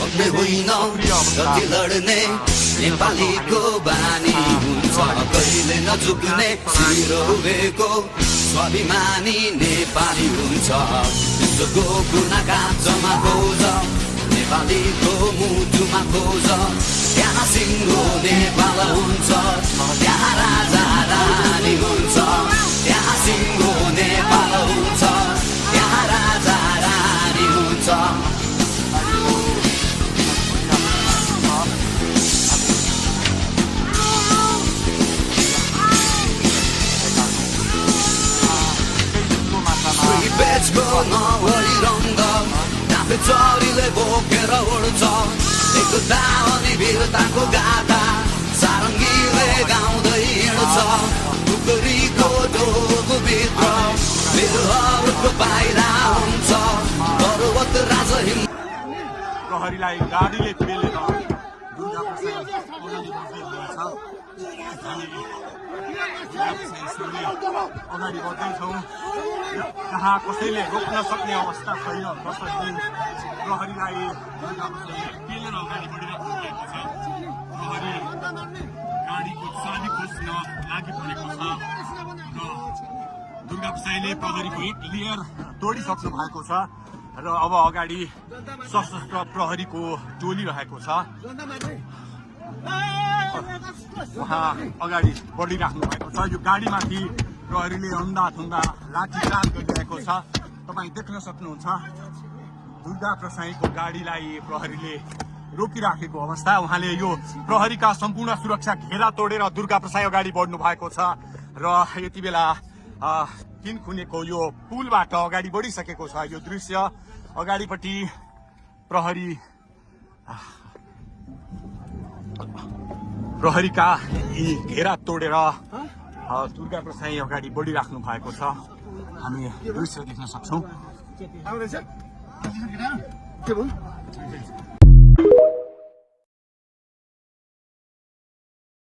भन्ने होइन जति लड्ने नेपालीको बानी हुन्छ कहिले नझुक्ने सिरोवेको स्वाभिमानी नेपाली हुन्छ विश्वको कुना काँचमा खोज नेपालीको मुटुमा खोज त्यहाँ सिङ्गो नेपाल हुन्छ त्यहाँ राजा रानी हुन्छ त्यहाँ सिङ्गो नेपाल हुन्छ त्यहाँ राजा रानी हुन्छ बेचको नभई रङ्ग नाफे चरीले बोकेर उड्छ एकता अनि वीरताको गाथा सारङ्गीले गाउँदै हिँड्छ टुकरीको ढोकभित्र वीरहरूको बाहिर हुन्छ पर्वत राज प्रहरीलाई गाडीले पेलेर अगाडि बढ्दैछौँ जहाँ कसैले रोक्न सक्ने अवस्था छैन। 10 दिन प्रहरीलाई पेलेर अगाडि बढिरहेको भएको छ। प्रहरी गाडीको चाबी खोज्न लागि परेको छ र दुर्गा प्रसाईले प्रहरीको एक लेयर तोडिसक्नु भएको छ र अब अगाडि सशस्त्र प्रहरीको टोली रहेको छ। उहाँ अगाडि बढिराख्नु भएको छ। यो गाडीमाथि प्रहरीले अन्धाधुन्दा लाठीचार्ज गरिरहेको छ। तपाईँ देख्न सक्नुहुन्छ दुर्गा प्रसाईको गाडीलाई प्रहरीले रोकिराखेको अवस्था। उहाँले यो प्रहरीका सम्पूर्ण सुरक्षा घेरा तोडेर दुर्गा प्रसाई अगाडि बढ्नु भएको छ र यति बेला तीनखुनेको यो पुलबाट अगाडि बढिसकेको छ। यो दृश्य अगाडिपट्टि प्रहरीका यी घेरा तोडेर दुर्गा प्रसाई अगाडि बढिराख्नु भएको छ। हामी दृश्य देख्न सक्छौँ।